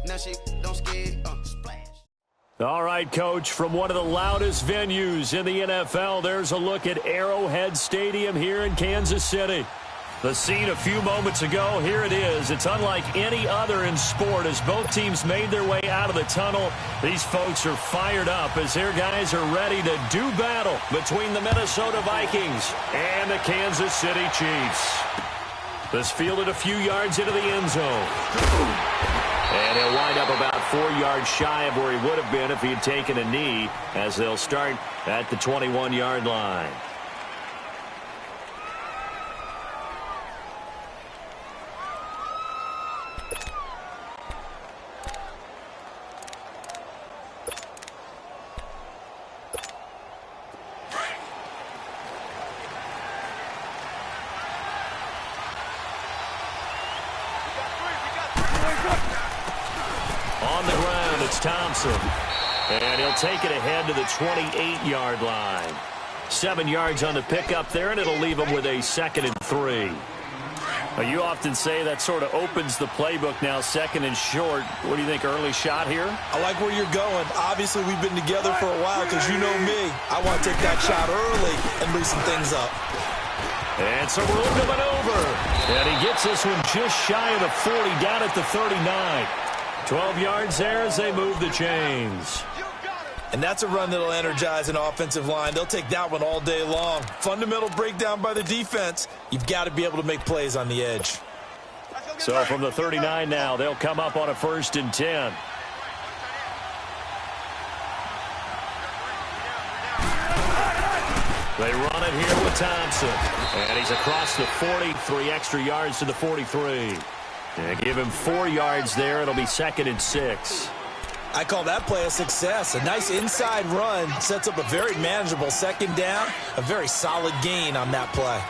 Now she don't skid, splash. All right, Coach, from one of the loudest venues in the NFL, there's a look at Arrowhead Stadium here in Kansas City. The scene a few moments ago, here it is. It's unlike any other in sport as both teams made their way out of the tunnel. These folks are fired up as their guys are ready to do battle between the Minnesota Vikings and the Kansas City Chiefs. This fielded a few yards into the end zone. And he'll wind up about 4 yards shy of where he would have been if he had taken a knee, as they'll start at the 21-yard line. On the ground, it's Thompson. And he'll take it ahead to the 28-yard line. 7 yards on the pickup there, and it'll leave him with a 2nd and 3. Well, you often say that sort of opens the playbook now, 2nd and short. What do you think, early shot here? I like where you're going. Obviously, we've been together for a while because you know me. I want to take that shot early and loosen things up. And some room to maneuver. And he gets this one just shy of the 40, down at the 39. 12 yards there as they move the chains. And that's a run that'll energize an offensive line. They'll take that one all day long. Fundamental breakdown by the defense. You've got to be able to make plays on the edge. So from the 39 now, they'll come up on a 1st and 10. They run it here with Thompson. And he's across the 40, 3 extra yards to the 43. And give him 4 yards there. It'll be 2nd and 6. I call that play a success. A nice inside run sets up a very manageable 2nd down. A very solid gain on that play.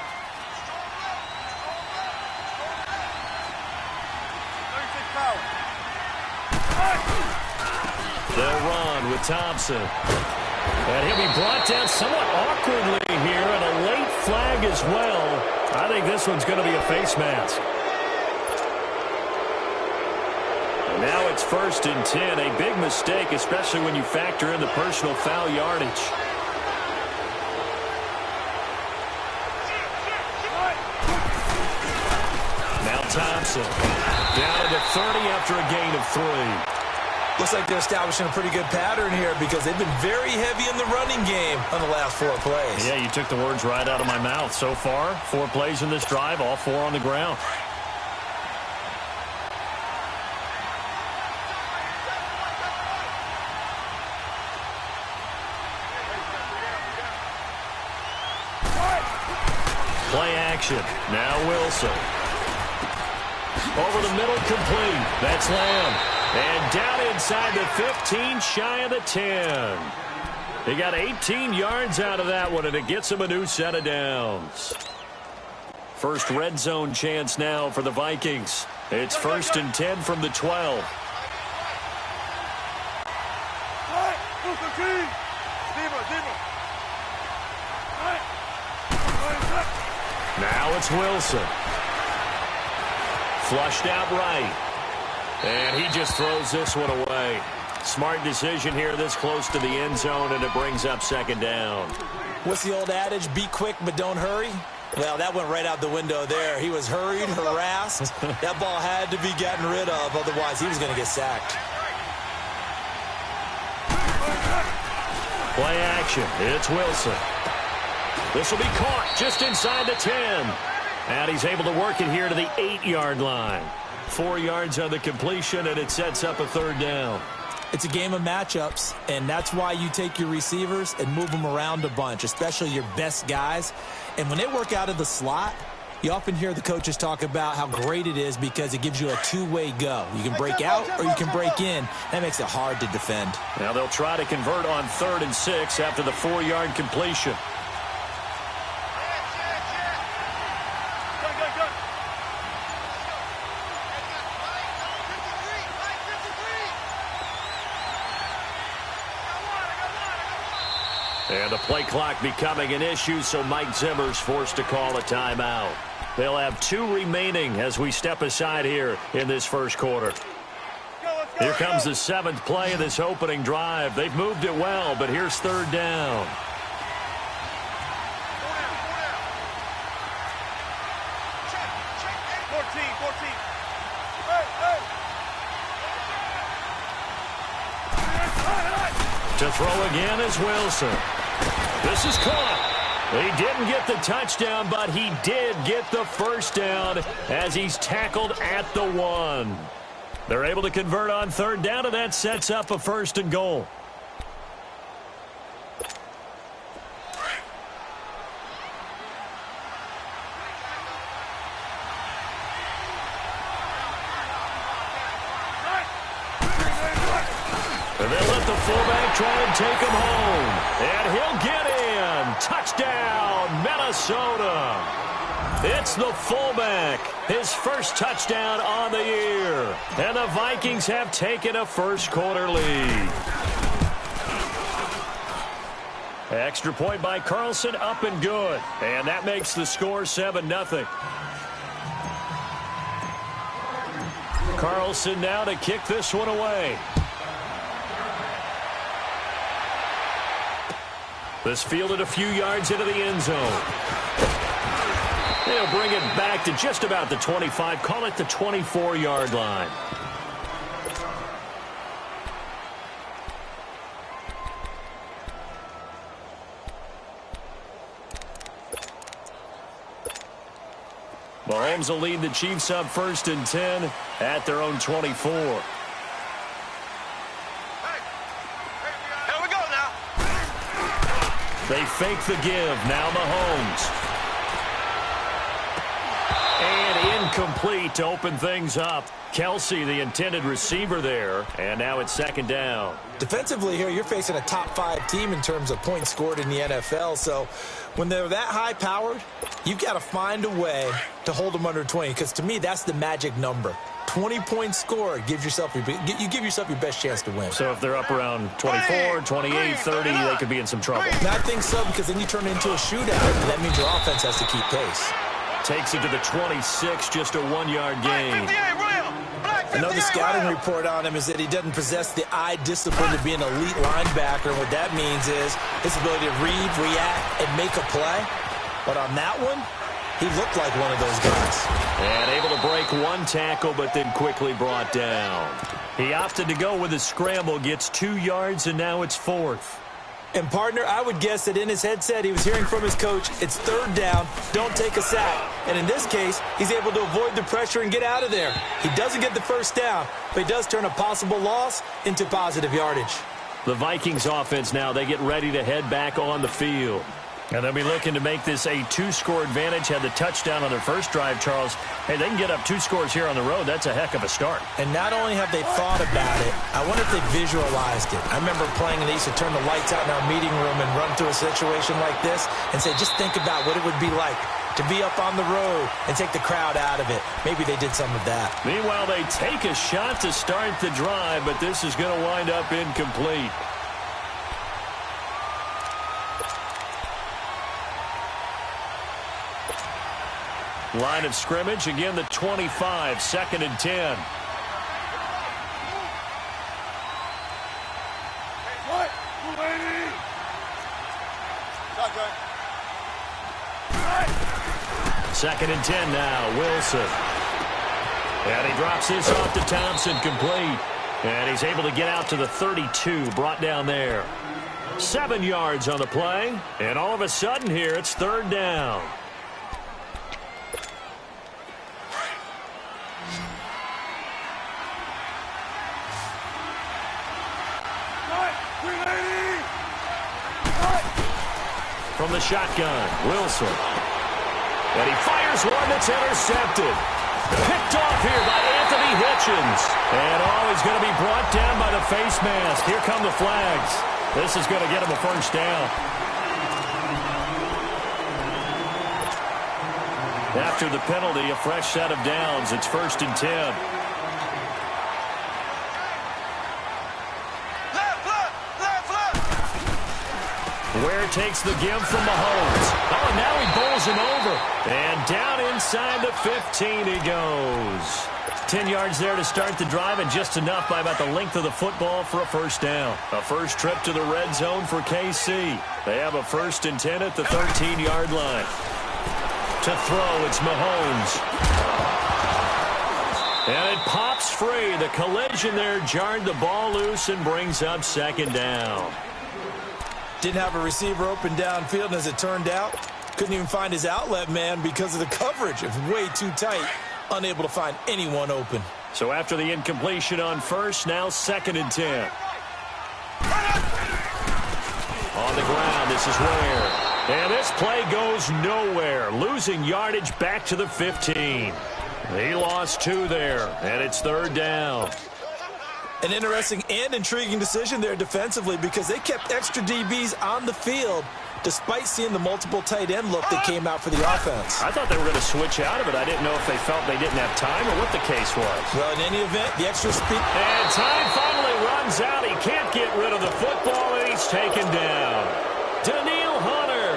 They'll run with Thompson. And he'll be brought down somewhat awkwardly here, and a late flag as well. I think this one's going to be a face mask. Now it's 1st and 10, a big mistake, especially when you factor in the personal foul yardage. Now Thompson, down to the 30 after a gain of 3. Looks like they're establishing a pretty good pattern here because they've been very heavy in the running game on the last 4 plays. Yeah, you took the words right out of my mouth. So far, 4 plays in this drive, all 4 on the ground. Play action. Now Wilson. Over the middle, complete. That's Lamb. And down inside the 15, shy of the 10. He got 18 yards out of that one, and it gets him a new set of downs. First red zone chance now for the Vikings. It's 1st and 10 from the 12. Now it's Wilson. Flushed out right. And he just throws this one away. Smart decision here this close to the end zone, and it brings up 2nd down. What's the old adage? Be quick, but don't hurry. Well, that went right out the window there. He was hurried, harassed. That ball had to be gotten rid of, otherwise he was going to get sacked. Play action. It's Wilson. This will be caught just inside the 10. And he's able to work it here to the 8-yard line. 4 yards on the completion, and it sets up a 3rd down. It's a game of matchups, and that's why you take your receivers and move them around a bunch, especially your best guys. And when they work out of the slot, you often hear the coaches talk about how great it is because it gives you a two-way go. You can break out or you can break in. That makes it hard to defend. Now they'll try to convert on 3rd and 6 after the 4-yard completion. And the play clock becoming an issue, so Mike Zimmer's forced to call a timeout. They'll have 2 remaining as we step aside here in this first quarter. Here comes the seventh play of this opening drive. They've moved it well, but here's third down. To throw again is Wilson. This is caught. He didn't get the touchdown, but he did get the first down as he's tackled at the 1. They're able to convert on third down, and that sets up a 1st and goal. And they'll let the fullback try and take him home. And he'll get in. Touchdown, Minnesota. It's the fullback. His first touchdown on the year. And the Vikings have taken a first-quarter lead. Extra point by Carlson, up and good. And that makes the score 7-0. Carlson now to kick this one away. This fielded a few yards into the end zone. They'll bring it back to just about the 25. Call it the 24-yard line. Mahomes will lead the Chiefs up 1st and 10 at their own 24. They fake the give. Now Mahomes. And incomplete to open things up. Kelsey, the intended receiver there. And now it's 2nd down. Defensively here, you're facing a top-5 team in terms of points scored in the NFL. So when they're that high-powered, you've got to find a way to hold them under 20. Because to me, that's the magic number. 20 points scored, you give yourself your best chance to win. So if they're up around 24, 28, 30, they could be in some trouble. And I think so, because then you turn it into a shootout, and that means your offense has to keep pace. Takes it to the 26, just a 1-yard gain. I know the scouting report on him is that he doesn't possess the eye discipline to be an elite linebacker, and what that means is his ability to read, react, and make a play. But on that one, he looked like one of those guys. And able to break one tackle, but then quickly brought down. He opted to go with a scramble, gets 2 yards, and now it's 4th. And, partner, I would guess that in his headset he was hearing from his coach, it's 3rd down, don't take a sack. And in this case, he's able to avoid the pressure and get out of there. He doesn't get the first down, but he does turn a possible loss into positive yardage. The Vikings offense now, they get ready to head back on the field. And they'll be looking to make this a 2-score advantage. Had the touchdown on their first drive, Charles. Hey, they can get up 2 scores here on the road. That's a heck of a start. And not only have they thought about it, I wonder if they visualized it. I remember playing, and they used to turn the lights out in our meeting room and run through a situation like this and say, just think about what it would be like to be up on the road and take the crowd out of it. Maybe they did some of that. Meanwhile, they take a shot to start the drive, but this is going to wind up incomplete. Line of scrimmage, again the 25, 2nd and 10. Second and 10 now, Wilson. And he drops this off to Thompson, complete. And he's able to get out to the 32, brought down there. 7 yards on the play, and all of a sudden here it's 3rd down. From the shotgun, Wilson. And he fires one that's intercepted. Picked off here by Anthony Hitchens. And he's going to be brought down by the face mask. Here come the flags. This is going to get him a first down. After the penalty, a fresh set of downs. It's 1st and 10. Ware takes the give from Mahomes. Oh, and now he bowls him over. And down inside the 15 he goes. 10 yards there to start the drive, and just enough by about the length of the football for a first down. A first trip to the red zone for KC. They have a 1st and 10 at the 13-yard line. To throw, it's Mahomes. And it pops free. The collision there jarred the ball loose and brings up 2nd down. Didn't have a receiver open downfield, and as it turned out, couldn't even find his outlet man because of the coverage. It was way too tight. Unable to find anyone open. So after the incompletion on first, now 2nd and 10. On the ground, this is Ware. And this play goes nowhere. Losing yardage back to the 15. He lost 2 there, and it's 3rd down. An interesting and intriguing decision there defensively because they kept extra DBs on the field despite seeing the multiple tight end look that came out for the offense. I thought they were going to switch out of it. I didn't know if they felt they didn't have time or what the case was. Well, in any event, the extra speed. And time finally runs out. He can't get rid of the football, and he's taken down. Daniil Hunter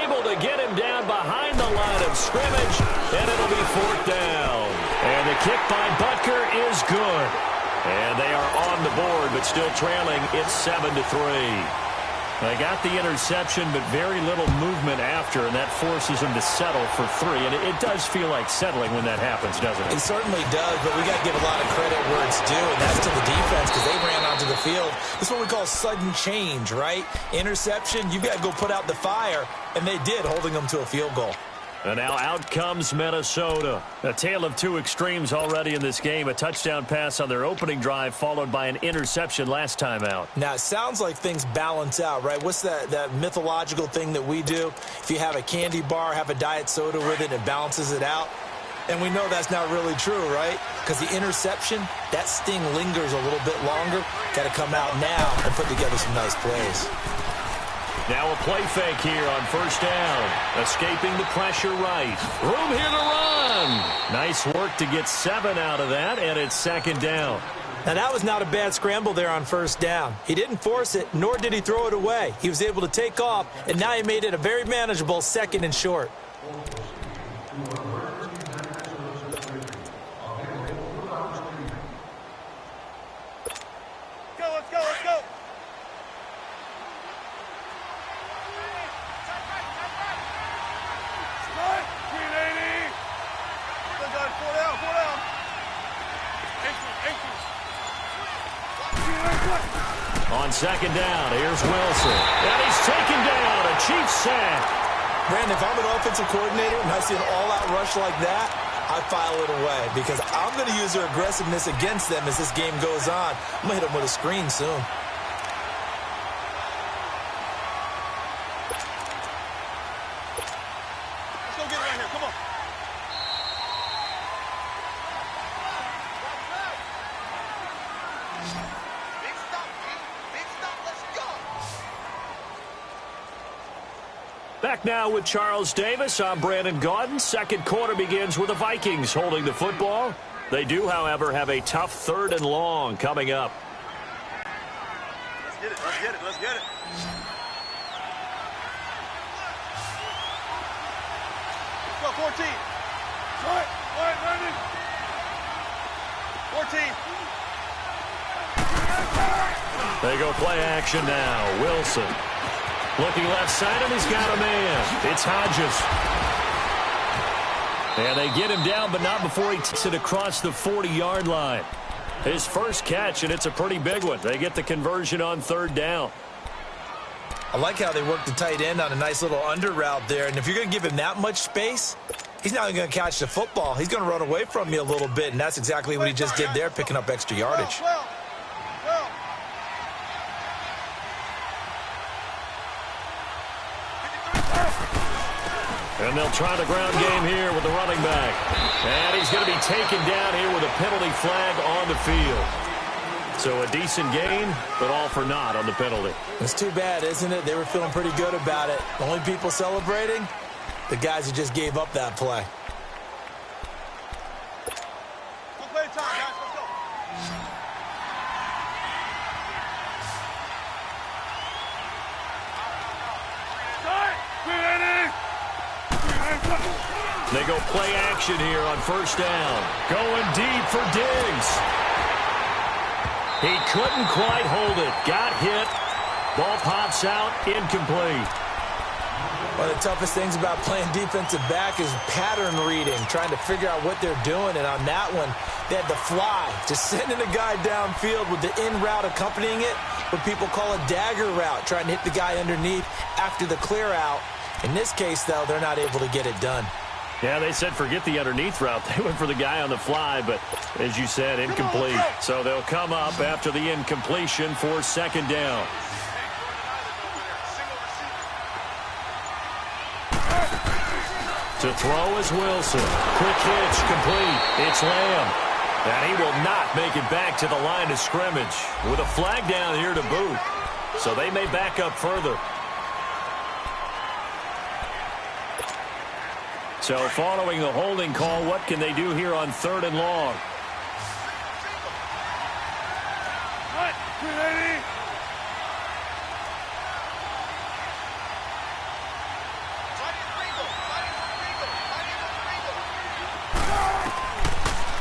able to get him down behind the line of scrimmage, and it'll be 4th down. And the kick by Butker is good. And they are on the board, but still trailing. It's 7-3. They got the interception, but very little movement after, and that forces them to settle for 3. And it does feel like settling when that happens, doesn't it? It certainly does, but we got to give a lot of credit where it's due, and that's to the defense because they ran onto the field. This is what we call sudden change, right? Interception, you've got to go put out the fire, and they did, holding them to a field goal. And now out comes Minnesota. A tale of 2 extremes already in this game. A touchdown pass on their opening drive followed by an interception last time out. Now, it sounds like things balance out, right? What's that mythological thing that we do? If you have a candy bar, have a diet soda with it, it balances it out. And we know that's not really true, right? Because the interception, that sting lingers a little bit longer. Got to come out now and put together some nice plays. Now a play fake here on 1st down. Escaping the pressure right. Room here to run. Nice work to get 7 out of that, and it's 2nd down. Now, that was not a bad scramble there on 1st down. He didn't force it, nor did he throw it away. He was able to take off, and now he made it a very manageable 2nd and short. Let's go. On 2nd down, here's Wilson. And he's taken down. A Chiefs sack. Brandon, if I'm an offensive coordinator and I see an all-out rush like that, I file it away because I'm going to use their aggressiveness against them as this game goes on. I'm going to hit them with a screen soon. Let's go get it right here. Come on. Big stop, King. Big stop. Let's go. Back now with Charles Davis. I'm Brandon Gaudin. 2nd quarter begins with the Vikings holding the football. They do, however, have a tough 3rd and long coming up. Let's get it. Let's get it. Let's go, 14. All right, Brandon. 14. They go play action now. Wilson. Looking left side, and he's got a man. It's Hodges. And they get him down, but not before he takes it across the 40-yard line. His first catch, and it's a pretty big one. They get the conversion on 3rd down. I like how they work the tight end on a nice little under route there. And if you're going to give him that much space, he's not going to catch the football. He's going to run away from you a little bit, and that's exactly what he just did there, picking up extra yardage. And they'll try the ground game here with the running back. And he's going to be taken down here with a penalty flag on the field. So a decent gain, but all for naught on the penalty. It's too bad, isn't it? They were feeling pretty good about it. The only people celebrating, the guys who just gave up that play. Go play time, guys. Let's go. They go play action here on first down. Going deep for Diggs. He couldn't quite hold it. Got hit. Ball pops out. Incomplete. One of the toughest things about playing defensive back is pattern reading, trying to figure out what they're doing. And on that one, they had the fly, just sending a guy downfield with the in route accompanying it, what people call a dagger route, trying to hit the guy underneath after the clear out. In this case, though, they're not able to get it done. Yeah, they said forget the underneath route. They went for the guy on the fly, but as you said, incomplete. So they'll come up after the incompletion for second down. To throw is Wilson. Quick hitch, complete. It's Lamb. And he will not make it back to the line of scrimmage with a flag down here to boot. So they may back up further. So following the holding call, what can they do here on 3rd and long?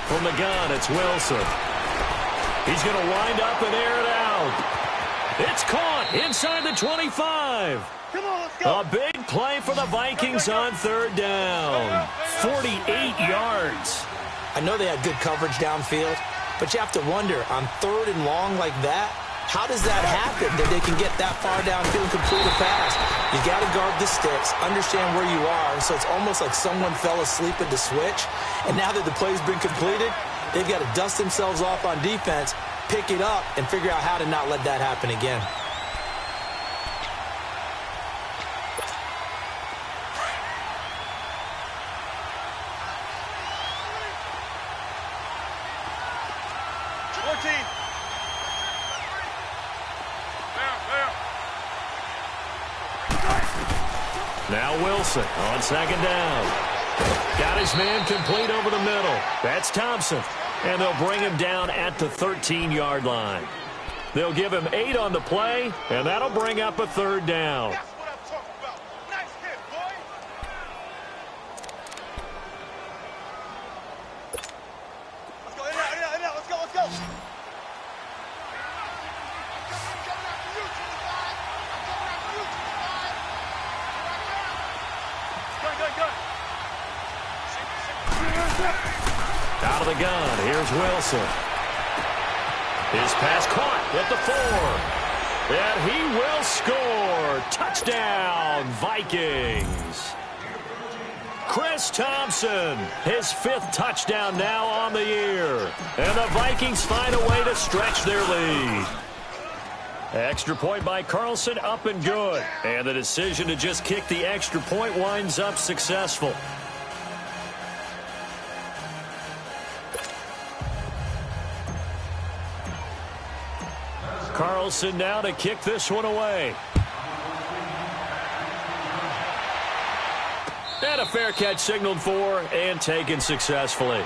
From the gun, it's Wilson. He's going to wind up and air it out. It's caught inside the 25. Come on, let's go. A big play for the Vikings on 3rd down. 48 yards. I know they had good coverage downfield, but you have to wonder, on 3rd and long like that, how does that happen that they can get that far downfield and complete a pass? You got to guard the sticks, understand where you are, and so it's almost like someone fell asleep at the switch, and now that the play's been completed, they've got to dust themselves off on defense, pick it up, and figure out how to not let that happen again. Now Wilson on 2nd down. Got his man complete over the middle. That's Thompson. And they'll bring him down at the 13-yard line. They'll give him 8 on the play, and that'll bring up a 3rd down. That's what I'm talking about. Nice hit, boy. Let's go, in now, let's go. I'm coming after you, 25. I'm coming after you, 25. Gun. Out of the gun, here's Wilson. His pass caught at the 4. And he will score. Touchdown, Vikings. Chris Thompson, his 5th touchdown now on the year. And the Vikings find a way to stretch their lead. Extra point by Carlson, up and good. And the decision to just kick the extra point winds up successful. Carlson now to kick this one away. And a fair catch signaled for and taken successfully.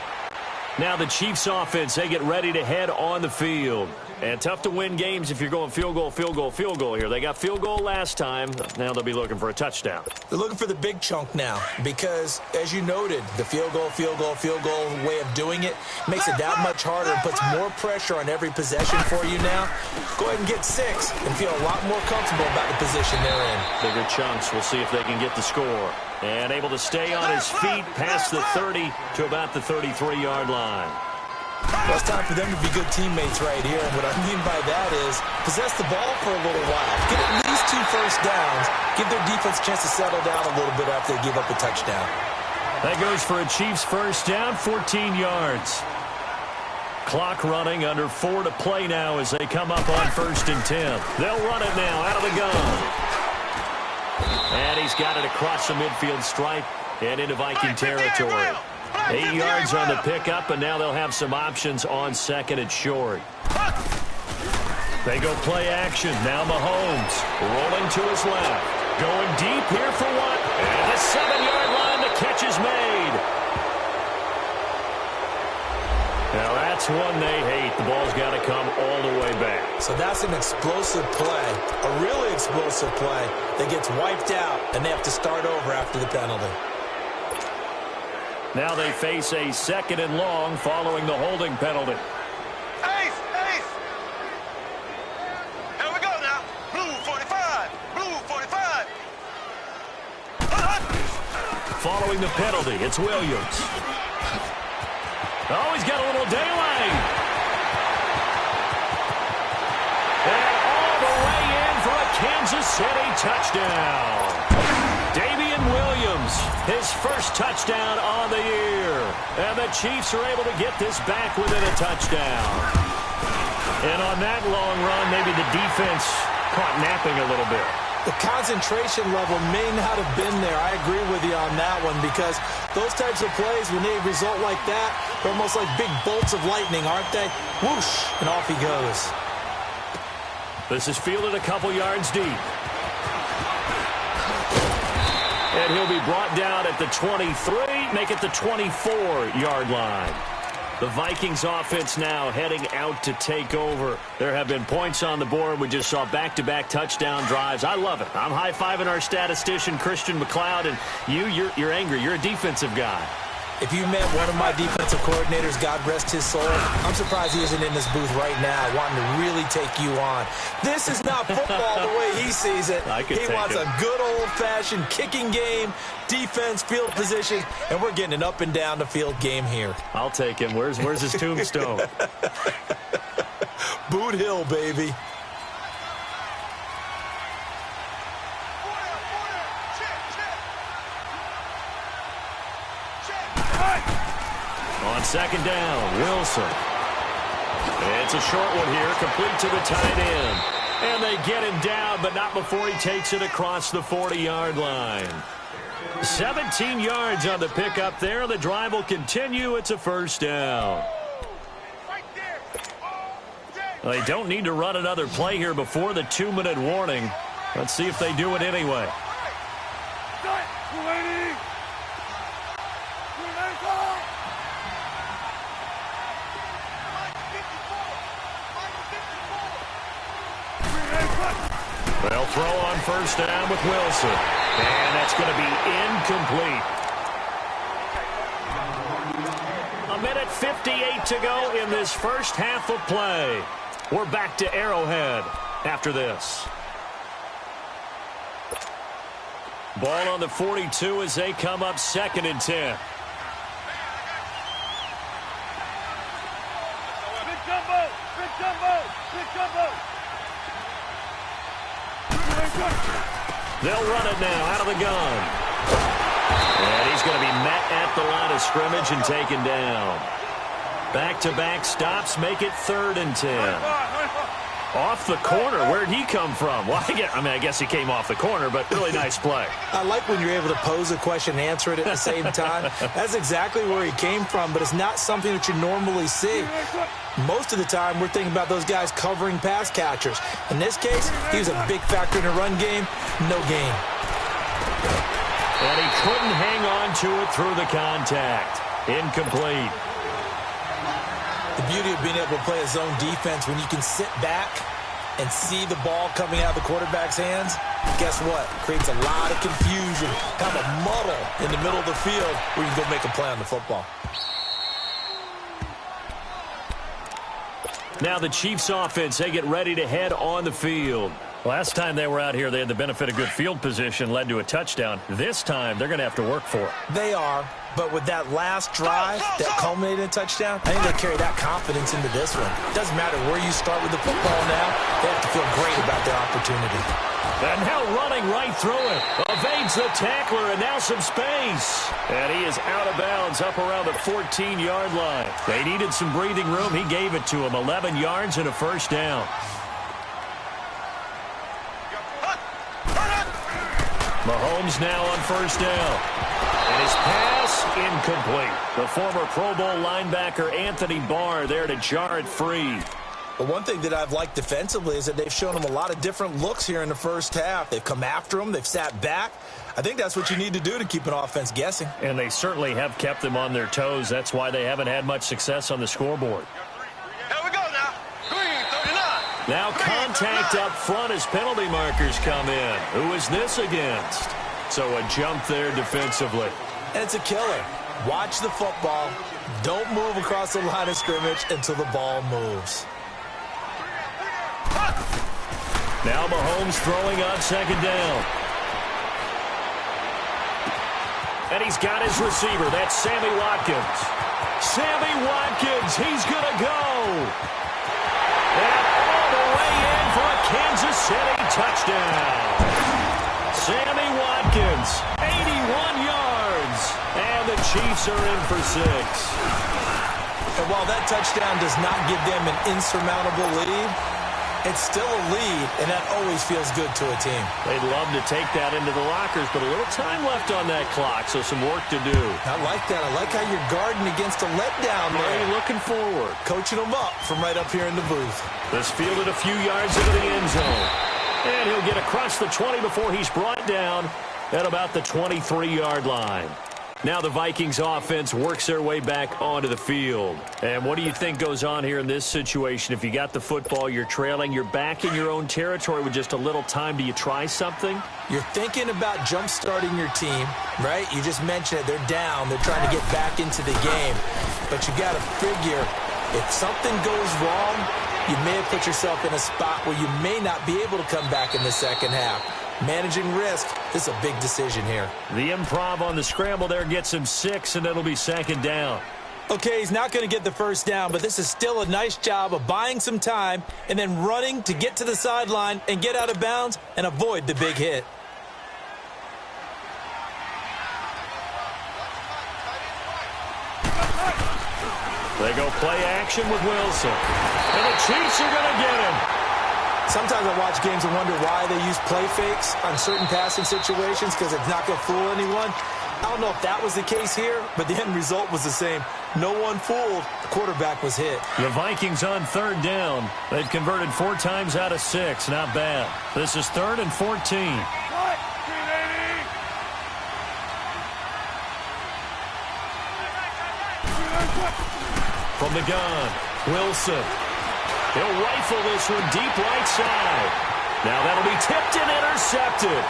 Now the Chiefs offense, they get ready to head on the field. And tough to win games if you're going field goal here. They got field goal last time. Now they'll be looking for a touchdown. They're looking for the big chunk now because, as you noted, the field goal way of doing it makes it that much harder and puts more pressure on every possession for you now. Go ahead and get 6 and feel a lot more comfortable about the position they're in. Bigger chunks. We'll see if they can get the score. And able to stay on his feet past the 30 to about the 33-yard line. Well, it's time for them to be good teammates right here. And what I mean by that is possess the ball for a little while. Get at least 2 first downs. Give their defense a chance to settle down a little bit after they give up a touchdown. That goes for a Chiefs first down, 14 yards. Clock running, under 4 to play now as they come up on 1st and 10. They'll run it now out of the gun. And he's got it across the midfield stripe and into Viking territory. 8 yards on the pickup, and now they'll have some options on 2nd and short. They go play action. Now Mahomes rolling to his left. Going deep here for one. And the 7-yard line, the catch is made. Now that's one they hate. The ball's got to come all the way back. So that's an explosive play, a really explosive play that gets wiped out, and they have to start over after the penalty. Now they face a 2nd and long following the holding penalty. Ace! Ace! Here we go now. Blue 45. Blue 45. Following the penalty, it's Williams. Oh, he's got a little daylight. And all the way in for a Kansas City touchdown. Damian Williams, his first touchdown on the year. And the Chiefs are able to get this back within a touchdown. And on that long run, maybe the defense caught napping a little bit. The concentration level may not have been there. I agree with you on that one because those types of plays, when they result like that, they're almost like big bolts of lightning, aren't they? Whoosh, and off he goes. This is fielded a couple yards deep. And he'll be brought down at the 23, make it the 24-yard line. The Vikings offense now heading out to take over. There have been points on the board. We just saw back-to-back touchdown drives. I love it. I'm high-fiving our statistician, Christian McLeod, and you're angry. You're a defensive guy. If you met one of my defensive coordinators, God rest his soul, I'm surprised he isn't in this booth right now wanting to really take you on. This is not football the way he sees it. He wants a good old-fashioned kicking game, defense, field position, and we're getting an up and down the field game here. I'll take him. Where's his tombstone? Boot Hill, baby. On 2nd down, Wilson. It's a short one here, complete to the tight end. And they get him down, but not before he takes it across the 40-yard line. 17 yards on the pickup there. The drive will continue. It's a 1st down. Well, they don't need to run another play here before the 2-minute warning. Let's see if they do it anyway. They'll throw on 1st down with Wilson. And that's going to be incomplete. 1:58 to go in this first half of play. We're back to Arrowhead after this. Ball on the 42 as they come up 2nd and 10. Big jumbo! Big jumbo! Big jumbo! They'll run it now out of the gun. And he's going to be met at the line of scrimmage and taken down. Back-to-back stops make it 3rd and 10. Off the corner. Where'd he come from? Well, I guess he came off the corner, but really nice play. I like when you're able to pose a question and answer it at the same time. That's exactly where he came from, but it's not something that you normally see. Most of the time, we're thinking about those guys covering pass catchers. In this case, he was a big factor in the run game. No gain. And he couldn't hang on to it through the contact. Incomplete. The beauty of being able to play a zone defense when you can sit back and see the ball coming out of the quarterback's hands, guess what? Creates a lot of confusion, kind of a muddle in the middle of the field where you can go make a play on the football. Now the Chiefs offense, they get ready to head on the field. Last time they were out here, they had the benefit of good field position, led to a touchdown. This time, they're going to have to work for it. They are, but with that last drive that culminated in a touchdown, I think they carry that confidence into this one. Doesn't matter where you start with the football now, they have to feel great about their opportunity. And now running right through it. Evades the tackler, and now some space. And he is out of bounds up around the 14-yard line. They needed some breathing room. He gave it to him. 11 yards and a 1st down. Mahomes now on 1st down. And his pass incomplete. The former Pro Bowl linebacker Anthony Barr there to jar it free. But one thing that I've liked defensively is that they've shown him a lot of different looks here in the first half. They've come after him. They've sat back. I think that's what you need to do to keep an offense guessing. And they certainly have kept them on their toes. That's why they haven't had much success on the scoreboard. Here we go now. Green 39. Now contact up front as penalty markers come in. Who is this against? So a jump there defensively. And it's a killer. Watch the football. Don't move across the line of scrimmage until the ball moves. Now Mahomes throwing on second down. And he's got his receiver. That's Sammy Watkins. Sammy Watkins, he's going to go. And all the way in for a Kansas City touchdown. Sammy Watkins, 81 yards. And the Chiefs are in for 6. And while that touchdown does not give them an insurmountable lead, it's still a lead, and that always feels good to a team. They'd love to take that into the lockers, but a little time left on that clock, so some work to do. I like that. I like how you're guarding against a letdown there. Murray looking forward. Coaching them up from right up here in the booth. This fielded a few yards into the end zone. And he'll get across the 20 before he's brought down at about the 23-yard line. Now the Vikings offense works their way back onto the field. And what do you think goes on here in this situation? If you got the football, you're trailing, you're back in your own territory with just a little time. Do you try something? You're thinking about jump-starting your team, right? You just mentioned it. They're down. They're trying to get back into the game. But you got to figure if something goes wrong, you may have put yourself in a spot where you may not be able to come back in the second half. Managing risk, this is a big decision here. The improv on the scramble there gets him 6, and it'll be second down. Okay, he's not going to get the first down, but this is still a nice job of buying some time and then running to get to the sideline and get out of bounds and avoid the big hit. They go play action with Wilson. And the Chiefs are going to get him. Sometimes I watch games and wonder why they use play fakes on certain passing situations because it's not going to fool anyone. I don't know if that was the case here, but the end result was the same. No one fooled. The quarterback was hit. The Vikings on third down. They've converted 4 times out of 6. Not bad. This is 3rd and 14. From the gun, Wilson. He'll rifle this one deep right side. Now that'll be tipped and intercepted.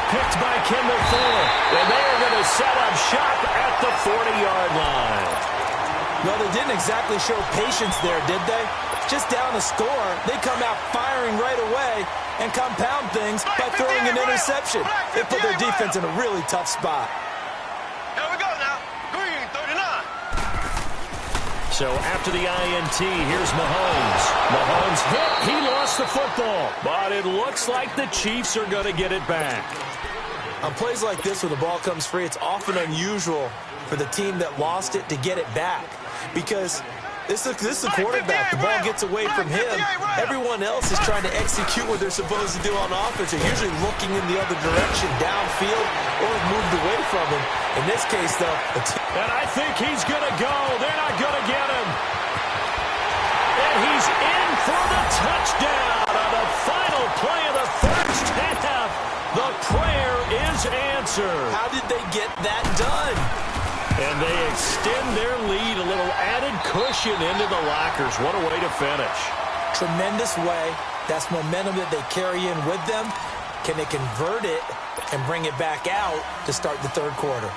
Picked by Kendall Fuller. And they're going to set up shop at the 40-yard line. Well, they didn't exactly show patience there, did they? Just down a score, they come out firing right away and compound things by throwing an interception. They put their defense in a really tough spot. Here we go now. Green, 39. So after the INT, here's Mahomes. Mahomes hit. He lost the football. But it looks like the Chiefs are going to get it back. On plays like this where the ball comes free, it's often unusual for the team that lost it to get it back. Because this is the quarterback. The ball gets away from him. Everyone else is trying to execute what they're supposed to do on offense. They're usually looking in the other direction, downfield, or have moved away from him. In this case, though, and I think he's going to go. They're not going to get him. And he's in for the touchdown on the final play of the first half. The prayer is answered. How did they get that done? And they extend their lead, a little added cushion into the lockers. What a way to finish. Tremendous way. That's momentum that they carry in with them. Can they convert it and bring it back out to start the third quarter?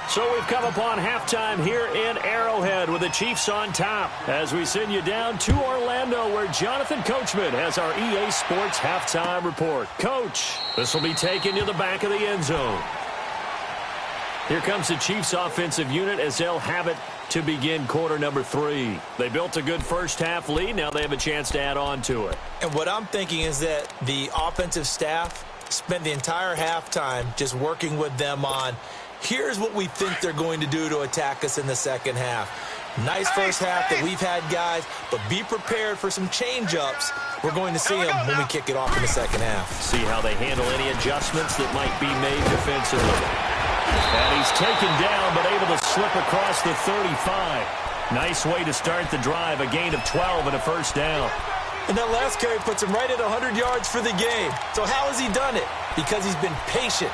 So we've come upon halftime here in Arrowhead with the Chiefs on top as we send you down to Orlando where Jonathan Coachman has our EA Sports halftime report. Coach, this will be taken to the back of the end zone. Here comes the Chiefs offensive unit as they'll have it to begin quarter number 3. They built a good first half lead. Now they have a chance to add on to it. And what I'm thinking is that the offensive staff spent the entire halftime just working with them on here's what we think they're going to do to attack us in the second half. Nice first half that we've had, guys, but be prepared for some change-ups. We're going to see them when we kick it off in the second half. See how they handle any adjustments that might be made defensively. And he's taken down but able to slip across the 35. Nice way to start the drive, a gain of 12 and a first down. And that last carry puts him right at 100 yards for the game. So how has he done it? Because he's been patient.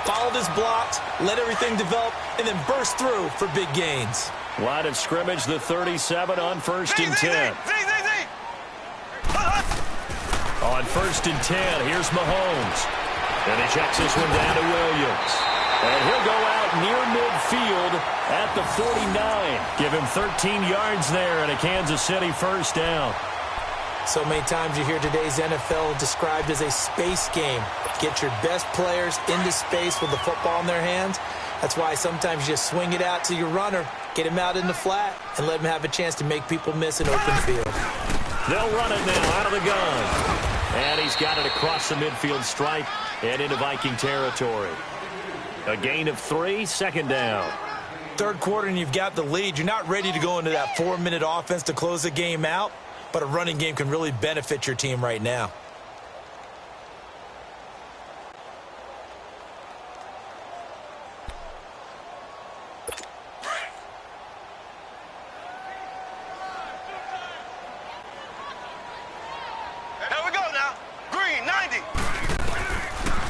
Followed his blocks, let everything develop, and then burst through for big gains. Line of scrimmage, the 37 on 1st and 10. On 1st and 10, here's Mahomes. And he checks this one down to Williams. And he'll go out near midfield at the 49. Give him 13 yards there and a Kansas City first down. So many times you hear today's NFL described as a space game. Get your best players into space with the football in their hands. That's why sometimes you just swing it out to your runner, get him out in the flat, and let him have a chance to make people miss an open field. They'll run it now out of the gun. And he's got it across the midfield stripe and into Viking territory. A gain of 3, second down. Third quarter and you've got the lead. You're not ready to go into that 4-minute offense to close the game out, but a running game can really benefit your team right now.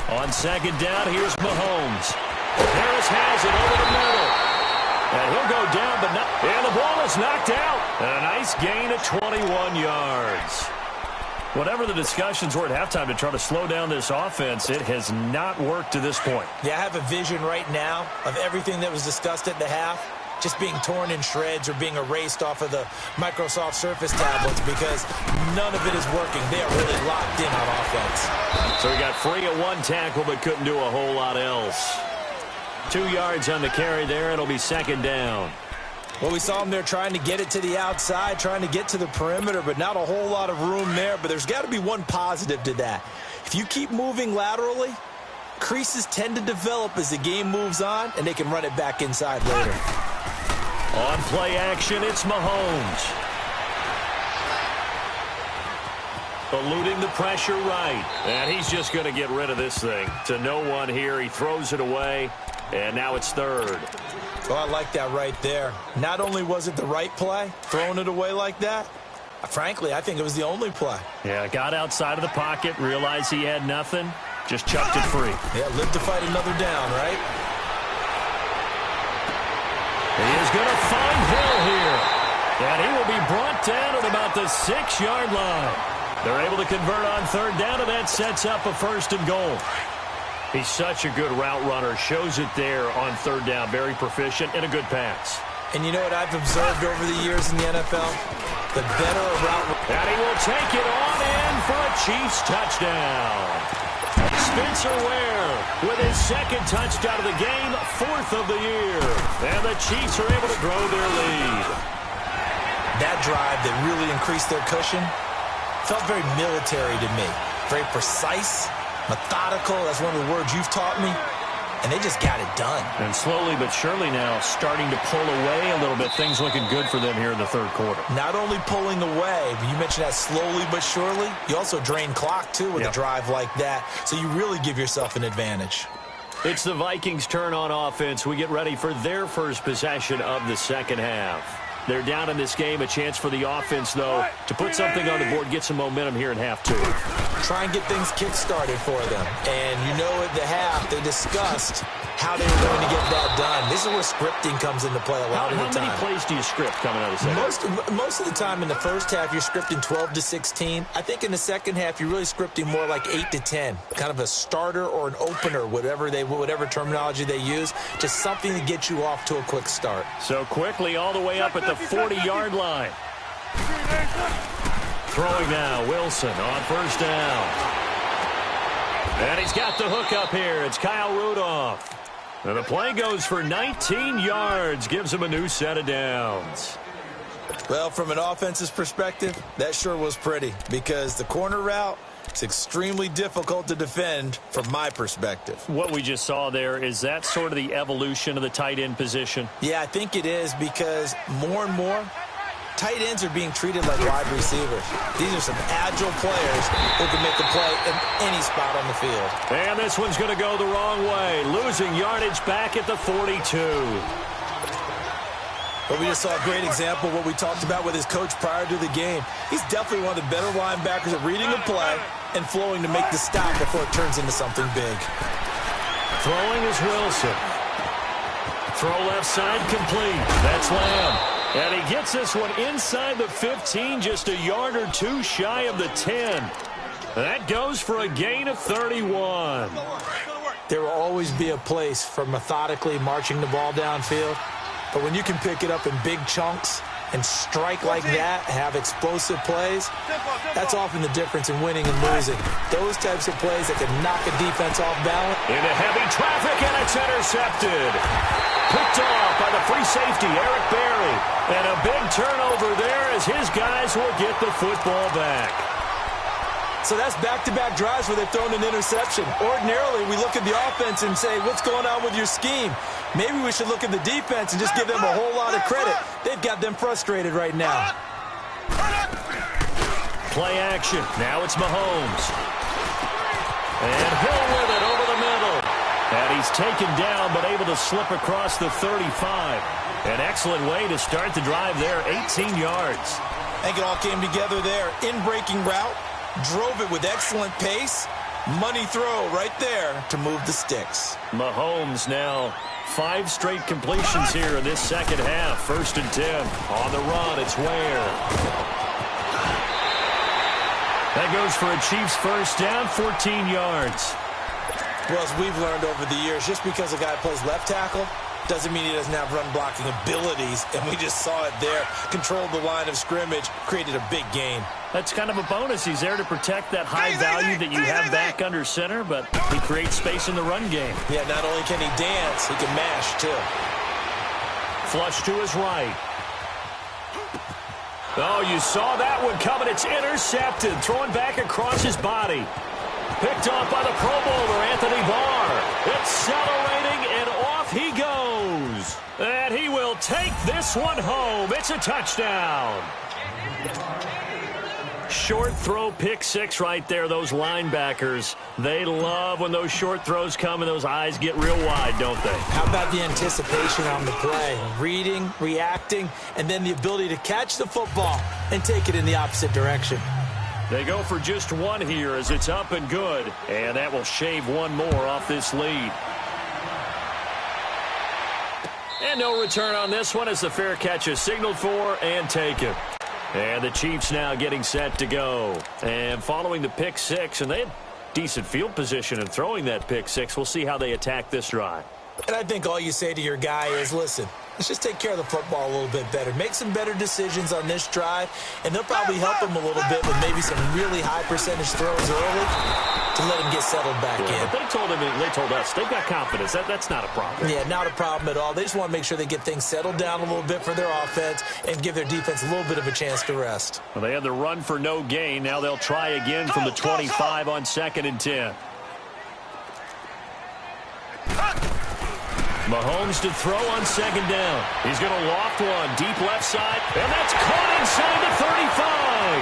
On second down, here's Mahomes. Harris has it over the middle. And he'll go down, but not. And the ball is knocked out. And a nice gain of 21 yards. Whatever the discussions were at halftime to try to slow down this offense, it has not worked to this point. Yeah, I have a vision right now of everything that was discussed at the half just being torn in shreds or being erased off of the Microsoft Surface tablets because none of it is working. They are really locked in on offense. So he got free of one tackle but couldn't do a whole lot else. 2 yards on the carry there. It'll be second down. Well, we saw him there trying to get it to the outside, trying to get to the perimeter, but not a whole lot of room there. But there's got to be one positive to that. If you keep moving laterally, creases tend to develop as the game moves on, and they can run it back inside later. On play action, it's Mahomes. Eluding the pressure right. And he's just going to get rid of this thing. To no one here. He throws it away. And now it's third. Oh, I like that right there. Not only was it the right play, throwing it away like that, frankly, I think it was the only play. Yeah, got outside of the pocket, realized he had nothing, just chucked it free. Yeah, live to fight another down, right? He is going to find Hill here. And he will be brought down at about the 6-yard line. They're able to convert on third down, and that sets up a first and goal. He's such a good route runner. Shows it there on third down. Very proficient and a good pass. And you know what I've observed over the years in the NFL? The better a route. And he will take it on in for a Chiefs touchdown. Spencer Ware with his second touchdown of the game, 4th of the year. And the Chiefs are able to grow their lead. That drive that really increased their cushion felt very military to me. Very precise, methodical. That's one of the words you've taught me. And they just got it done. And slowly but surely now starting to pull away a little bit. Things looking good for them here in the third quarter. Not only pulling away, but you mentioned that slowly but surely. You also drain clock, too, with a drive like that. So you really give yourself an advantage. It's the Vikings' turn on offense. We get ready for their first possession of the second half. They're down in this game. A chance for the offense, though, to put something on the board, get some momentum here in half 2. Try and get things kick-started for them. And you know at the half, they discussed how they were going to get that done. This is where scripting comes into play a lot of the time. How many plays do you script coming out of the second? Most of the time in the first half, you're scripting 12 to 16. I think in the second half, you're really scripting more like 8 to 10. Kind of a starter or an opener, whatever terminology they use. Just something to get you off to a quick start. So quickly all the way up at the 40-yard line. Throwing now, Wilson on first down. And he's got the hook up here. It's Kyle Rudolph. And the play goes for 19 yards. Gives him a new set of downs. Well, from an offensive perspective, that sure was pretty. Because the corner route, it's extremely difficult to defend from my perspective. What we just saw there, is that sort of the evolution of the tight end position? Yeah, I think it is because more and more, tight ends are being treated like wide receivers. These are some agile players who can make a play in any spot on the field. And this one's going to go the wrong way. Losing yardage back at the 42. But we just saw a great example of what we talked about with his coach prior to the game. He's definitely one of the better linebackers at reading a play and flowing to make the stop before it turns into something big. Throwing is Wilson. Throw left side complete. That's Lamb. And he gets this one inside the 15, just a yard or two shy of the 10. That goes for a gain of 31. There will always be a place for methodically marching the ball downfield. But when you can pick it up in big chunks and strike like that, have explosive plays, that's often the difference in winning and losing. Those types of plays that can knock a defense off balance. Into heavy traffic, and it's intercepted. Picked off by the free safety, Eric Berry. And a big turnover there as his guys will get the football back. So that's back-to-back drives where they've thrown an interception. Ordinarily, we look at the offense and say, what's going on with your scheme? Maybe we should look at the defense and just give them a whole lot of credit. They've got them frustrated right now. Play action. Now it's Mahomes. And Hill with it over the middle. And he's taken down but able to slip across the 35. An excellent way to start the drive there, 18 yards. I think it all came together there. In-breaking route. Drove it with excellent pace. Money throw right there to move the sticks. Mahomes now 5 straight completions here in this second half. 1st and 10. On the run, it's Ware. That goes for a Chiefs first down, 14 yards. Well, as we've learned over the years, just because a guy plays left tackle doesn't mean he doesn't have run-blocking abilities, and we just saw it there. Controlled the line of scrimmage, created a big gain. That's kind of a bonus. He's there to protect that high value that you have back under center, but he creates space in the run game. Yeah, not only can he dance, he can mash, too. Flush to his right. Oh, you saw that one coming. It's intercepted. Throwing back across his body. Picked off by the Pro Bowler, Anthony Barr. Accelerating, and off he goes. And he will take this one home. It's a touchdown. Short throw, pick six right there. Those linebackers, they love when those short throws come and those eyes get real wide, don't they? How about the anticipation on the play? Reading, reacting, and then the ability to catch the football and take it in the opposite direction. They go for just one here as it's up and good. And that will shave one more off this lead. And no return on this one as the fair catch is signaled for and taken. And the Chiefs now getting set to go. And following the pick six, and they had decent field position in throwing that pick six. We'll see how they attack this drive. And I think all you say to your guy is, listen, let's just take care of the football a little bit better. Make some better decisions on this drive, and they'll probably help him a little bit with maybe some really high percentage throws early to let him get settled back in. But they told us they've got confidence. That's not a problem. Yeah, not a problem at all. They just want to make sure they get things settled down a little bit for their offense and give their defense a little bit of a chance to rest. Well, they had the run for no gain. Now they'll try again from the 25 on 2nd and 10. Mahomes to throw on 2nd down. He's going to loft one deep left side, and that's caught inside the 35.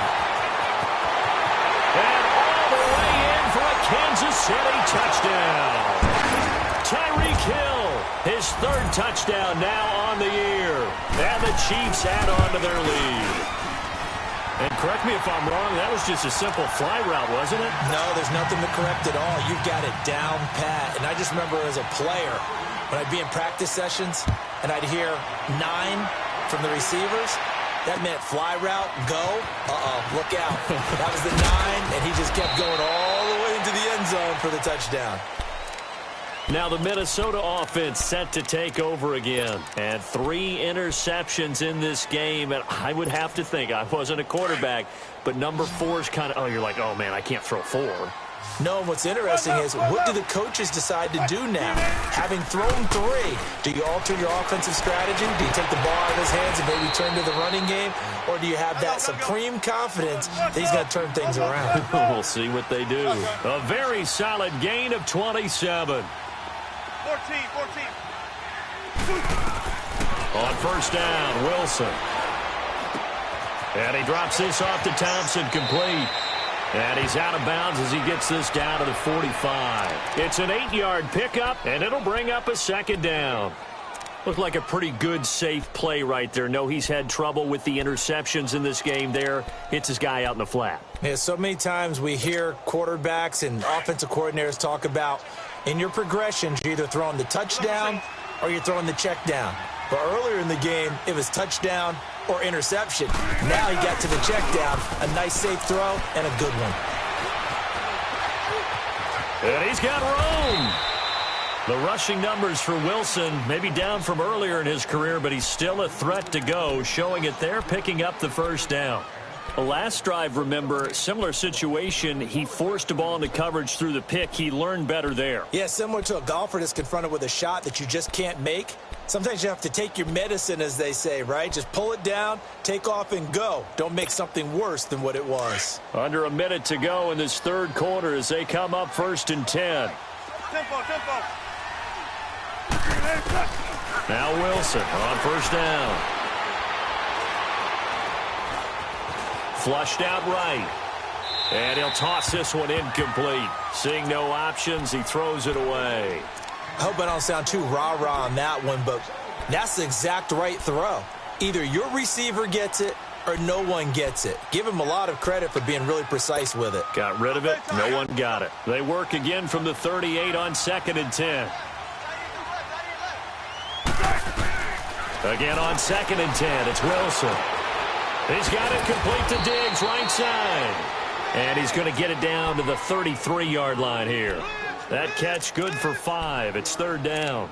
And all the way in for a Kansas City touchdown. Tyreek Hill, his 3rd touchdown now on the year. And the Chiefs add on to their lead. And correct me if I'm wrong, that was just a simple fly route, wasn't it? No, there's nothing to correct at all. You've got it down pat. And I just remember as a player, when I'd be in practice sessions and I'd hear 9 from the receivers, that meant fly route, go, look out. That was the 9, and he just kept going all the way into the end zone for the touchdown. Now the Minnesota offense set to take over again. And 3 interceptions in this game. And I would have to think, I wasn't a quarterback, but number 4 is kind of, you're like, oh, man, I can't throw 4. No, what's interesting is, what do the coaches decide to do now? Having thrown 3, do you alter your offensive strategy? Do you take the ball out of his hands and maybe turn to the running game? Or do you have that supreme confidence that he's going to turn things around? We'll see what they do. A very solid gain of 27. 14. On 1st down, Wilson. And he drops this off to Thompson, complete. And he's out of bounds as he gets this down to the 45. It's an 8-yard pickup, and it'll bring up a 2nd down. Looked like a pretty good, safe play right there. No, he's had trouble with the interceptions in this game there. Hits his guy out in the flat. Yeah, so many times we hear quarterbacks and offensive coordinators talk about in your progressions, you're either throwing the touchdown or you're throwing the check down. But earlier in the game, it was touchdown or interception. Now he got to the check down, a nice safe throw, and a good one. And he's got room. The rushing numbers for Wilson, maybe down from earlier in his career, but he's still a threat to go, showing it there, picking up the first down. The last drive, remember, similar situation. He forced a ball into coverage through the pick. He learned better there. Yeah, similar to a golfer that's confronted with a shot that you just can't make. Sometimes you have to take your medicine, as they say, right? Just pull it down, take off, and go. Don't make something worse than what it was. Under a minute to go in this third quarter as they come up 1st and 10. Tempo. Now Wilson on first down. Flushed out right. And he'll toss this one incomplete. Seeing no options, he throws it away. I hope I don't sound too rah-rah on that one, but that's the exact right throw. Either your receiver gets it or no one gets it. Give him a lot of credit for being really precise with it. Got rid of it. No one got it. They work again from the 38 on 2nd and 10. Again on 2nd and 10, it's Wilson. He's got it complete to Diggs, right side. And he's going to get it down to the 33-yard line here. That catch good for 5. It's 3rd down.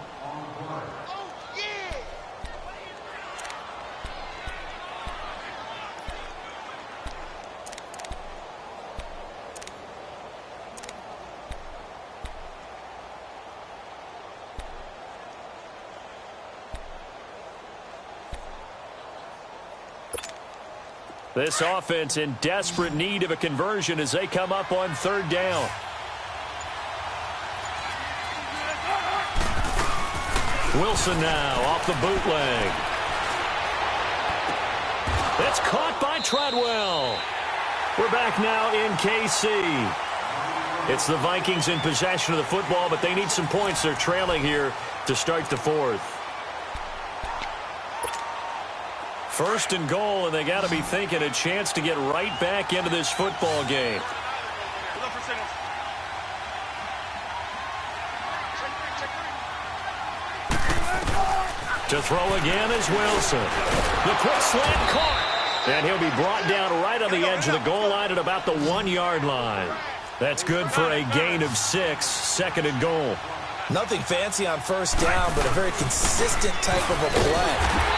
This offense in desperate need of a conversion as they come up on 3rd down. Wilson now off the bootleg. It's caught by Treadwell. We're back now in KC. It's the Vikings in possession of the football, but they need some points. They're trailing here to start the 4th. 1st and goal, and they got to be thinking a chance to get right back into this football game. To throw again is Wilson. The quick slant caught. And he'll be brought down right on the edge of the goal line at about the 1-yard line. That's good for a gain of 6, 2nd and goal. Nothing fancy on 1st down, but a very consistent type of a play.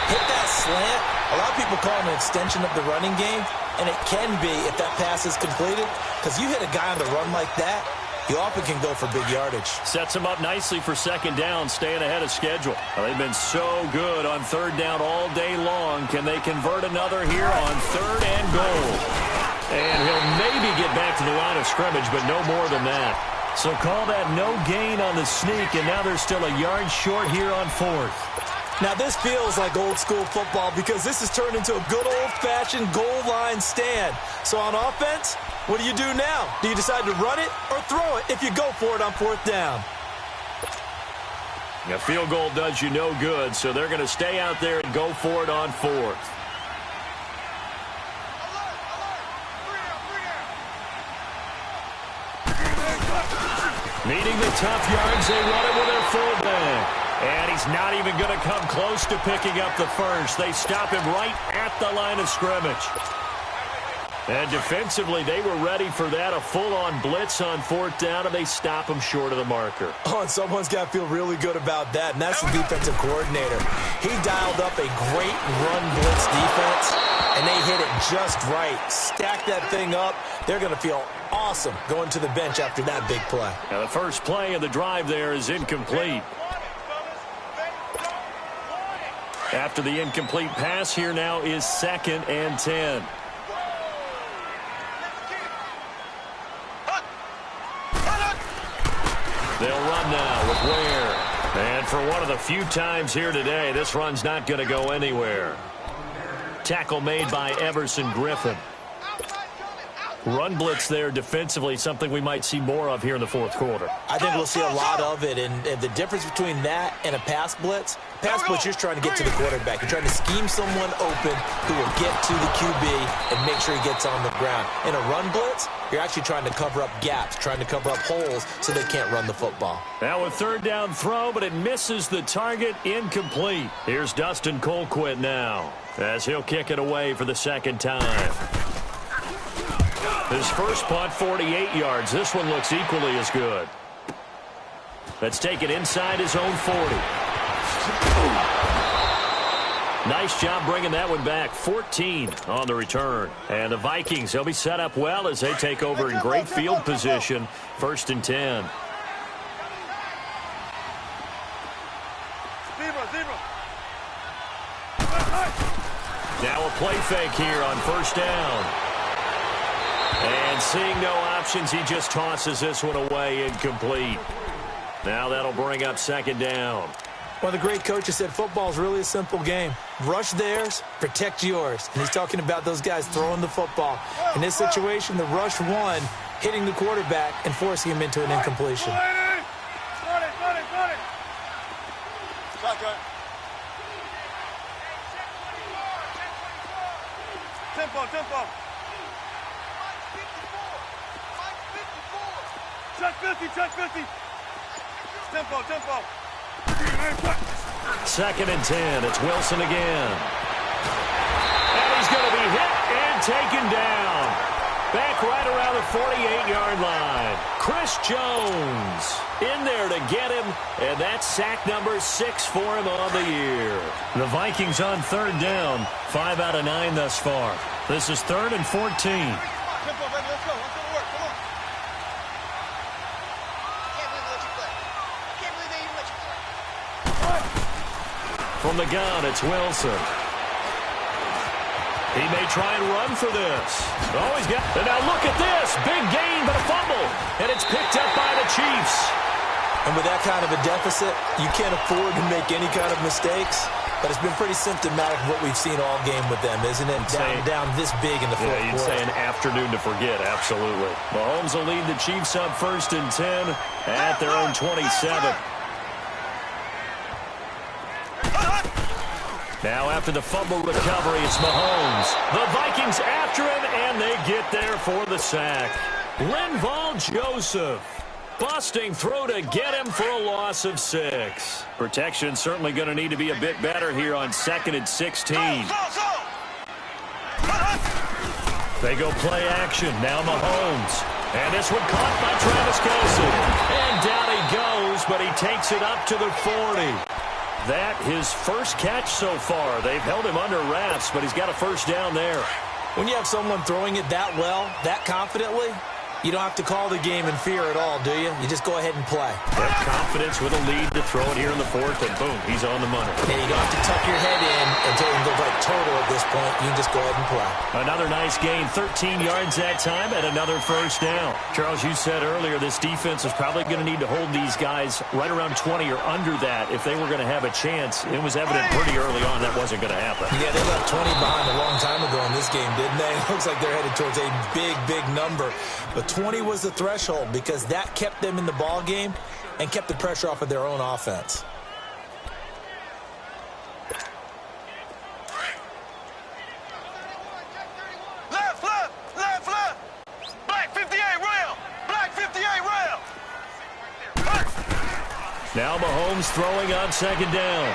Hit that slant. A lot of people call it an extension of the running game, and it can be if that pass is completed, because you hit a guy on the run like that, you often can go for big yardage. Sets him up nicely for 2nd down, staying ahead of schedule. Well, they've been so good on 3rd down all day long. Can they convert another here on 3rd and goal? And he'll maybe get back to the line of scrimmage, but no more than that. So call that no gain on the sneak, and now they're still a yard short here on 4th. Now this feels like old school football because this has turned into a good old-fashioned goal line stand. So on offense, what do you do now? Do you decide to run it or throw it if you go for it on 4th down? A field goal does you no good, so they're going to stay out there and go for it on 4th. Needing the tough yards, they run it with their fullback. And he's not even going to come close to picking up the first. They stop him right at the line of scrimmage. And defensively, they were ready for that, a full-on blitz on 4th down, and they stop him short of the marker. Oh, and someone's got to feel really good about that, and that's the defensive coordinator. He dialed up a great run blitz defense, and they hit it just right. Stack that thing up. They're going to feel awesome going to the bench after that big play. Now the first play of the drive there is incomplete. After the incomplete pass, here now is 2nd and 10. They'll run now with Ware. And for one of the few times here today, this run's not going to go anywhere. Tackle made by Everson Griffin. Run blitz there defensively, something we might see more of here in the 4th quarter. I think we'll see a lot of it, and the difference between that and a pass blitz, you're just trying to get to the quarterback. You're trying to scheme someone open who will get to the QB and make sure he gets on the ground. In a run blitz, you're actually trying to cover up gaps, trying to cover up holes so they can't run the football. Now a 3rd down throw, but it misses the target, incomplete. Here's Dustin Colquitt now as he'll kick it away for the 2nd time. His first punt, 48 yards. This one looks equally as good. That's taken inside his own 40. Nice job bringing that one back. 14 on the return. And the Vikings, they'll be set up well as they take over in great field position. 1st and 10. Now a play fake here on 1st down. And seeing no options, he just tosses this one away, incomplete. Now that'll bring up 2nd down. Well, the great coaches said football is really a simple game. Rush theirs, protect yours. And he's talking about those guys throwing the football. In this situation, the rush one, hitting the quarterback and forcing him into an incompletion. Tempo. Check 50. Tempo. 2nd and 10. It's Wilson again. And he's going to be hit and taken down. Back right around the 48-yard line. Chris Jones in there to get him. And that's sack number 6 for him on the year. The Vikings on 3rd down. 5 out of 9 thus far. This is 3rd and 14. Tempo, baby. Let's go. Let's go to work. Come on. From the gun, it's Wilson. He may try and run for this. Oh, he's got... And now look at this. Big gain, but a fumble. And it's picked up by the Chiefs. And with that kind of a deficit, you can't afford to make any kind of mistakes. But it's been pretty symptomatic of what we've seen all game with them, isn't it? Down this big in the fourth quarter. You'd say an afternoon to forget, absolutely. Mahomes will lead the Chiefs up 1st and 10 at their own 27. Now after the fumble recovery, it's Mahomes. The Vikings after him, and they get there for the sack. Linval Joseph busting through to get him for a loss of 6. Protection certainly going to need to be a bit better here on 2nd and 16. They go play action. Now Mahomes. And this one caught by Travis Kelce. And down he goes, but he takes it up to the 40. That his first catch so far. They've held him under wraps, but he's got a 1st down there. When you have someone throwing it that well, that confidently, you don't have to call the game in fear at all, do you? You just go ahead and play. Have confidence with a lead to throw it here in the 4th, and boom, he's on the money. And you don't have to tuck your head in until you go like total at this point. You can just go ahead and play. Another nice gain, 13 yards that time, and another 1st down. Charles, you said earlier this defense is probably going to need to hold these guys right around 20 or under that if they were going to have a chance. It was evident pretty early on that wasn't going to happen. Yeah, they left 20 behind a long time ago in this game, didn't they? It looks like they're headed towards a big number. But 20 was the threshold because that kept them in the ball game and kept the pressure off of their own offense. Left. Black 58 rail. Now Mahomes throwing on 2nd down.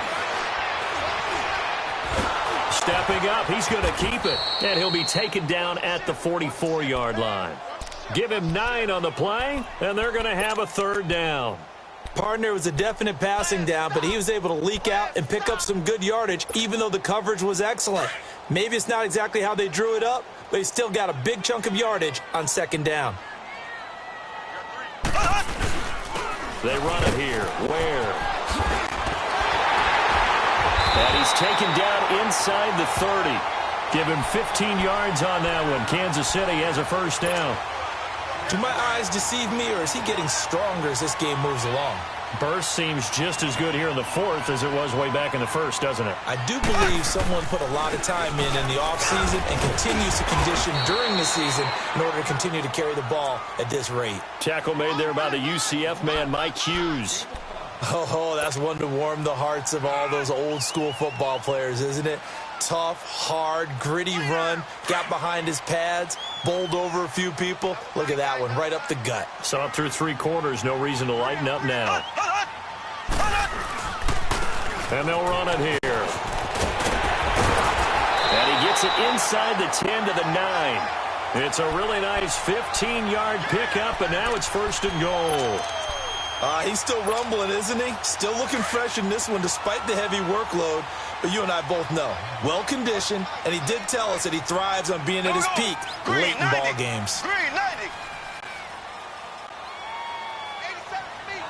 Stepping up, he's going to keep it. And he'll be taken down at the 44-yard line. Give him 9 on the play, and they're going to have a 3rd down. Partner was a definite passing down, but he was able to leak out and pick up some good yardage, even though the coverage was excellent. Maybe it's not exactly how they drew it up, but he still got a big chunk of yardage on 2nd down. They run it here. Where? And he's taken down inside the 30. Give him 15 yards on that one. Kansas City has a 1st down. Do my eyes deceive me, or is he getting stronger as this game moves along? Burst seems just as good here in the 4th as it was way back in the 1st, doesn't it? I do believe someone put a lot of time in the offseason and continues to condition during the season in order to continue to carry the ball at this rate. Tackle made there by the UCF man, Mike Hughes. Oh, that's one to warm the hearts of all those old school football players, isn't it? Tough, hard, gritty run, got behind his pads, bowled over a few people. Look at that one, right up the gut. Saw it through 3 quarters, no reason to lighten up now. And they'll run it here. And he gets it inside the 10 to the 9. It's a really nice 15-yard pickup, and now it's 1st and goal. He's still rumbling, isn't he? Still looking fresh in this one despite the heavy workload. But you and I both know, well-conditioned, and he did tell us that he thrives on being at his peak late in ball games. Green, 90. 87 feet.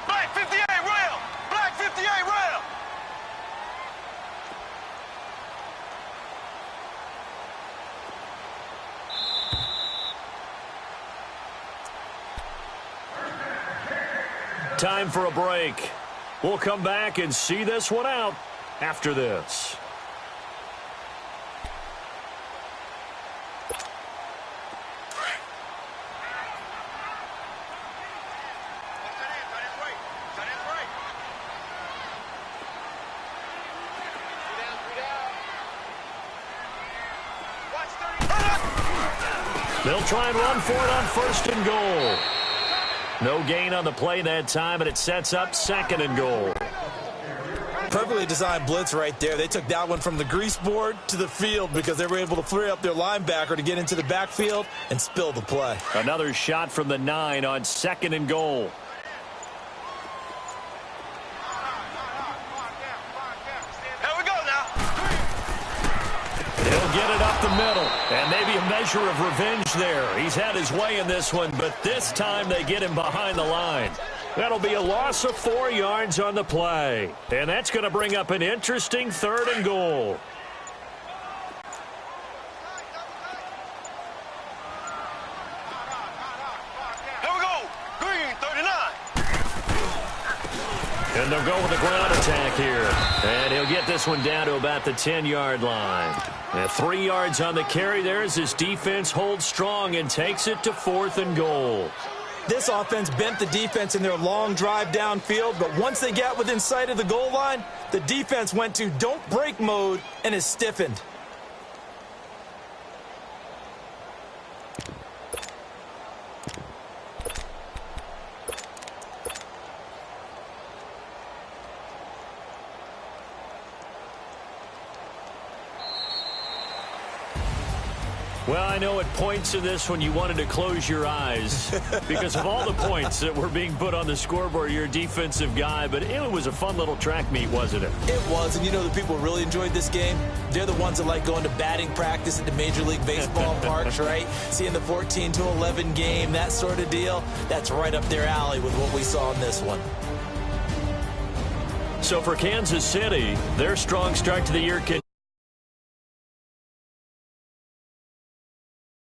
Black 58 rail. Black 58 rail. Time for a break. We'll come back and see this one out after this. They'll try and run for it on 1st and goal. No gain on the play that time, and it sets up 2nd and goal. Perfectly designed blitz right there. They took that one from the grease board to the field because they were able to free up their linebacker to get into the backfield and spill the play. Another shot from the 9 on 2nd and goal. Here we go now. He'll get it up the middle, and maybe a measure of revenge there. He's had his way in this one, but this time they get him behind the line. That'll be a loss of 4 yards on the play, and that's going to bring up an interesting 3rd and goal. Here we go. Green, 39. And they'll go with a ground attack here. And he'll get this one down to about the 10-yard line. And 3 yards on the carry there as his defense holds strong and takes it to 4th and goal. This offense bent the defense in their long drive downfield, but once they got within sight of the goal line, the defense went to don't break mode and is stiffened. Well, I know at points in this one you wanted to close your eyes because of all the points that were being put on the scoreboard. You're a defensive guy, but it was a fun little track meet, wasn't it? It was, and you know the people who really enjoyed this game? They're the ones that like going to batting practice at the Major League Baseball parks, right? Seeing the 14-11 game, that sort of deal. That's right up their alley with what we saw in this one. So for Kansas City, their strong start to the year continues.